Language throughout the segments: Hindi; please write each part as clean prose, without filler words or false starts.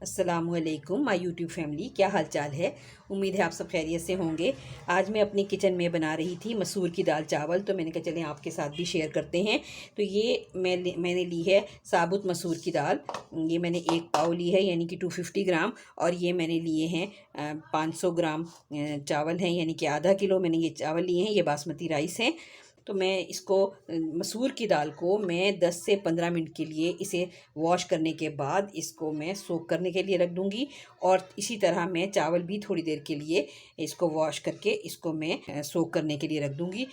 अस्सलामुअलैकुम माय यूट्यूब फैमिली, क्या हाल चाल है। उम्मीद है आप सब खैरियत से होंगे। आज मैं अपनी किचन में बना रही थी मसूर की दाल चावल, तो मैंने कहा चलें आपके साथ भी शेयर करते हैं। तो ये मैंने ली है साबुत मसूर की दाल। ये मैंने 1 पाव ली है, यानी कि 250 ग्राम। और ये मैंने लिए हैं 500 ग्राम चावल हैं, यानी कि आधा किलो मैंने ये चावल लिए हैं। ये बासमती राइस हैं। तो मैं इसको मसूर की दाल को मैं 10 से 15 मिनट के लिए इसे वॉश करने के बाद इसको मैं सोक करने के लिए रख दूँगी। और इसी तरह मैं चावल भी थोड़ी देर के लिए इसको वॉश करके इसको मैं सोक करने के लिए रख दूँगी।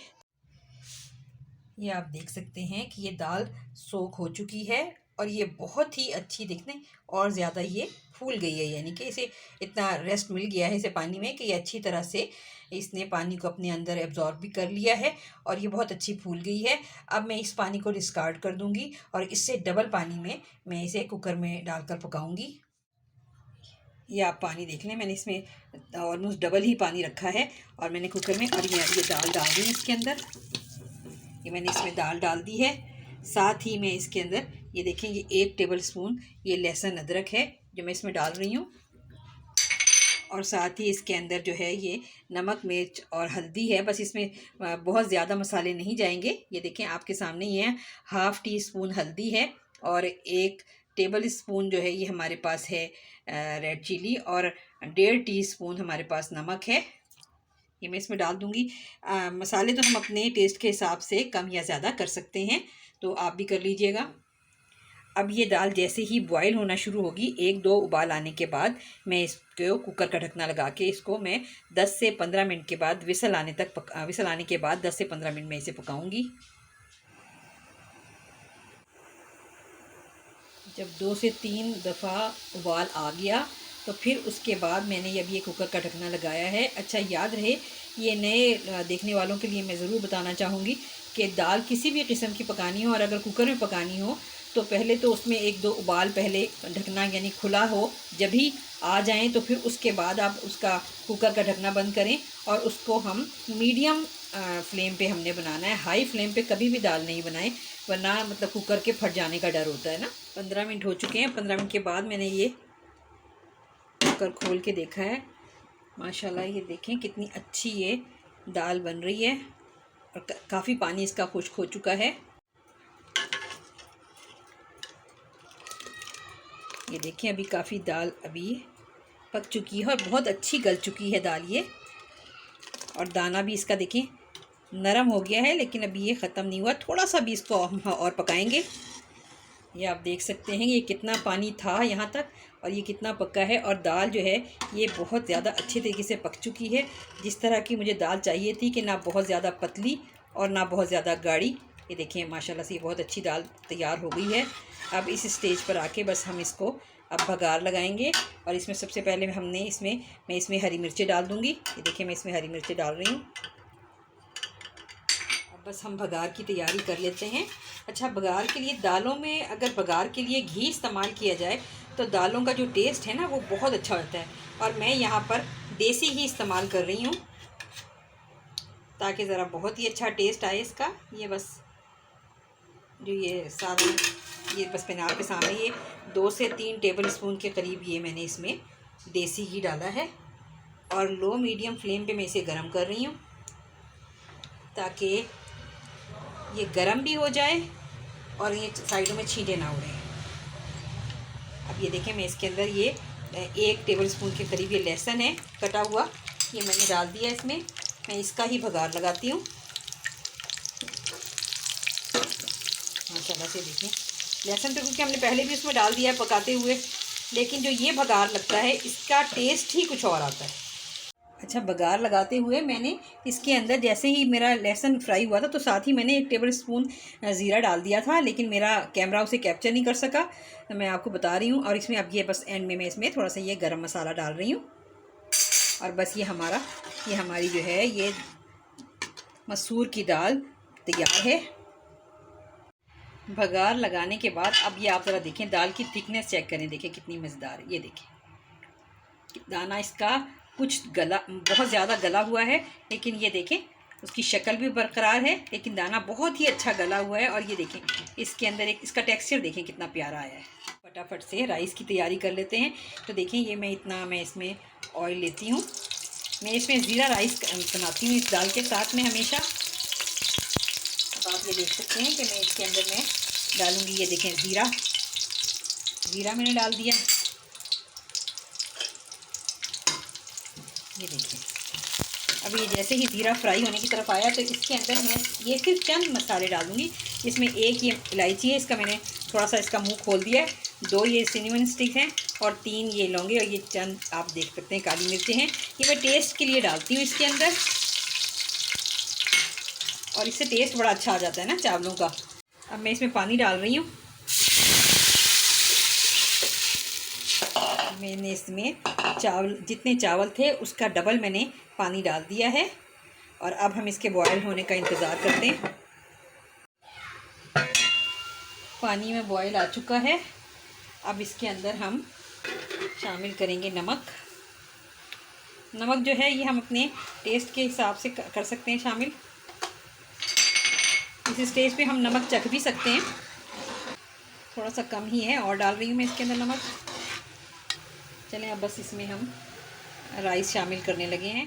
ये आप देख सकते हैं कि ये दाल सोक हो चुकी है और ये बहुत ही अच्छी दिखने और ज़्यादा ये फूल गई है, यानी कि इसे इतना रेस्ट मिल गया है इसे पानी में कि ये अच्छी तरह से इसने पानी को अपने अंदर एब्जॉर्ब भी कर लिया है और ये बहुत अच्छी फूल गई है। अब मैं इस पानी को डिस्कार्ड कर दूंगी और इससे डबल पानी में मैं इसे कुकर में डालकर पकाऊंगी। ये आप पानी देख लें, मैंने इसमें ऑलमोस्ट डबल ही पानी रखा है और मैंने कुकर में, और ये दाल डाल दी इसके अंदर। ये मैंने इसमें दाल डाल दी है। साथ ही मैं इसके अंदर ये देखें, ये 1 टेबल स्पून ये लहसुन अदरक है जो मैं इसमें डाल रही हूँ। और साथ ही इसके अंदर जो है ये नमक मिर्च और हल्दी है। बस इसमें बहुत ज़्यादा मसाले नहीं जाएंगे। ये देखें आपके सामने ही है। 1/2 टी-स्पून हल्दी है और 1 टेबल स्पून जो है ये हमारे पास है रेड चिली, और 1.5 टीस्पून हमारे पास नमक है। ये मैं इसमें डाल दूँगी। मसाले तो हम अपने टेस्ट के हिसाब से कम या ज़्यादा कर सकते हैं, तो आप भी कर लीजिएगा। अब ये दाल जैसे ही बॉयल होना शुरू होगी, 1-2 उबाल आने के बाद मैं इसको कुकर का ढकना लगा के इसको मैं 10 से 15 मिनट के बाद विसल आने के बाद 10 से 15 मिनट में इसे पकाऊंगी। जब 2 से 3 दफ़ा उबाल आ गया तो फिर उसके बाद मैंने ये कुकर का ढकना लगाया है। अच्छा याद रहे, ये नए देखने वालों के लिए मैं ज़रूर बताना चाहूँगी कि दाल किसी भी किस्म की पकानी हो और अगर कुकर में पकानी हो तो पहले तो उसमें 1-2 उबाल पहले ढकना यानी खुला हो जब भी आ जाएं, तो फिर उसके बाद आप उसका कुकर का ढकना बंद करें और उसको हम मीडियम फ्लेम पे हमने बनाना है। हाई फ्लेम पे कभी भी दाल नहीं बनाएं, वरना मतलब कुकर के फट जाने का डर होता है ना। 15 मिनट हो चुके हैं। 15 मिनट के बाद मैंने ये कुकर खोल के देखा है। माशाल्लाह ये देखें कितनी अच्छी ये दाल बन रही है और काफ़ी पानी इसका खुश्क हो चुका है। ये देखें अभी काफ़ी दाल अभी पक चुकी है और बहुत अच्छी गल चुकी है दाल ये। और दाना भी इसका देखें नरम हो गया है, लेकिन अभी ये ख़त्म नहीं हुआ, थोड़ा सा भी इसको हम और पकाएंगे। ये आप देख सकते हैं ये कितना पानी था यहाँ तक और ये कितना पका है। और दाल जो है ये बहुत ज़्यादा अच्छे तरीके से पक चुकी है, जिस तरह की मुझे दाल चाहिए थी, कि ना बहुत ज़्यादा पतली और ना बहुत ज़्यादा गाढ़ी। ये देखिए माशाल्लाह से ये बहुत अच्छी दाल तैयार हो गई है। अब इस स्टेज पर आके बस हम इसको अब बघार लगाएंगे और इसमें सबसे पहले मैं इसमें हरी मिर्चें डाल दूँगी। ये देखिए मैं इसमें हरी मिर्चें डाल रही हूँ। बस हम बघार की तैयारी कर लेते हैं। अच्छा, बघार के लिए दालों में अगर बघार के लिए घी इस्तेमाल किया जाए तो दालों का जो टेस्ट है ना वो बहुत अच्छा होता है। और मैं यहाँ पर देसी घी इस्तेमाल कर रही हूँ ताकि ज़रा बहुत ही अच्छा टेस्ट आए इसका। ये बस जो ये सारा ये बस मैंने आपके सामने ये 2 से 3 टेबल स्पून के करीब ये मैंने इसमें देसी घी डाला है और लो मीडियम फ्लेम पे मैं इसे गर्म कर रही हूँ ताकि ये गरम भी हो जाए और ये साइडों में छींटे ना उड़े। अब ये देखें मैं इसके अंदर ये 1 टेबल स्पून के करीब ये लहसुन है कटा हुआ, ये मैंने डाल दिया इसमें। मैं इसका ही बघार लगाती हूँ। माशाल्लाह से देखें लहसुन तो क्योंकि हमने पहले भी उसमें डाल दिया है पकाते हुए, लेकिन जो ये बघार लगता है इसका टेस्ट ही कुछ और आता है। अच्छा, बघार लगाते हुए मैंने इसके अंदर जैसे ही मेरा लहसुन फ्राई हुआ था तो साथ ही मैंने 1 टेबल स्पून ज़ीरा डाल दिया था, लेकिन मेरा कैमरा उसे कैप्चर नहीं कर सका, तो मैं आपको बता रही हूँ। और इसमें अब ये बस एंड में मैं इसमें थोड़ा सा ये गरम मसाला डाल रही हूँ और बस ये हमारी जो है ये मसूर की दाल तैयार है। बघार लगाने के बाद अब ये आप ज़रा देखें दाल की थिकनेस चेक करें, देखें कितनी मज़ेदार है। ये देखें दाना इसका कुछ गला बहुत ज़्यादा गला हुआ है, लेकिन ये देखें उसकी शक्ल भी बरकरार है, लेकिन दाना बहुत ही अच्छा गला हुआ है। और ये देखें इसके अंदर एक इसका टेक्सचर देखें कितना प्यारा आया है। फटाफट से राइस की तैयारी कर लेते हैं। तो देखें ये मैं इसमें ऑयल लेती हूँ। मैं इसमें ज़ीरा राइस बनाती हूँ इस दाल के साथ में हमेशा। अब आप ये देख सकते हैं कि मैं इसके अंदर मैं डालूँगी, ये देखें ज़ीरा मैंने डाल दिया। ये देखिए अब ये जैसे ही ज़ीरा फ्राई होने की तरफ आया तो इसके अंदर मैं ये सिर्फ चंद मसाले डाल दूँगी। इसमें एक ये इलायची है, इसका मैंने थोड़ा सा इसका मुंह खोल दिया है। 2 ये सिनेमन स्टिक हैं और 3 ये लौंगे, और ये चंद आप देख सकते हैं काली मिर्चें हैं। ये मैं टेस्ट के लिए डालती हूँ इसके अंदर, और इससे टेस्ट बड़ा अच्छा आ जाता है ना चावलों का। अब मैं इसमें पानी डाल रही हूँ। मैंने इसमें जितने चावल थे उसका डबल मैंने पानी डाल दिया है, और अब हम इसके बॉयल होने का इंतज़ार करते हैं। पानी में बॉयल आ चुका है। अब इसके अंदर हम शामिल करेंगे नमक। नमक जो है ये हम अपने टेस्ट के हिसाब से कर सकते हैं शामिल। इस स्टेज पे हम नमक चख भी सकते हैं, थोड़ा सा कम ही है, और डाल रही हूँ मैं इसके अंदर नमक। चलें अब बस इसमें हम राइस शामिल करने लगे हैं।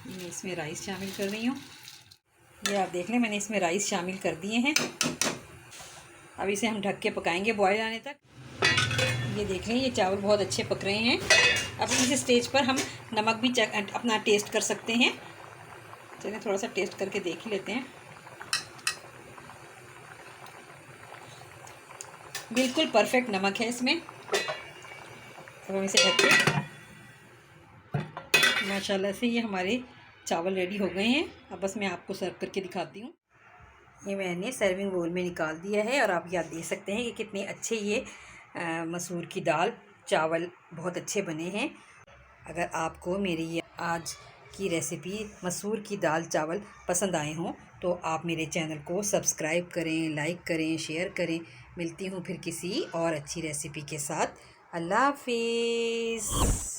मैं इसमें राइस शामिल कर रही हूँ। ये आप देख लें मैंने इसमें राइस शामिल कर दिए हैं। अब इसे हम ढक के पकाएंगे बॉयल आने तक। ये देख लें ये चावल बहुत अच्छे पक रहे हैं। अब इस स्टेज पर हम नमक भी अपना टेस्ट कर सकते हैं। चलिए थोड़ा सा टेस्ट करके देख ही लेते हैं। बिल्कुल परफेक्ट नमक है इसमें। अब हम इसे ढक के, माशाल्लाह से ये हमारे चावल रेडी हो गए हैं। अब बस मैं आपको सर्व करके दिखाती हूँ। ये मैंने सर्विंग बोल में निकाल दिया है, और आप यहाँ देख सकते हैं कि कितने अच्छे ये मसूर की दाल चावल बहुत अच्छे बने हैं। अगर आपको मेरी ये आज की रेसिपी मसूर की दाल चावल पसंद आए हों तो आप मेरे चैनल को सब्सक्राइब करें, लाइक करें, शेयर करें। मिलती हूँ फिर किसी और अच्छी रेसिपी के साथ। अल्लाह हाफिज़।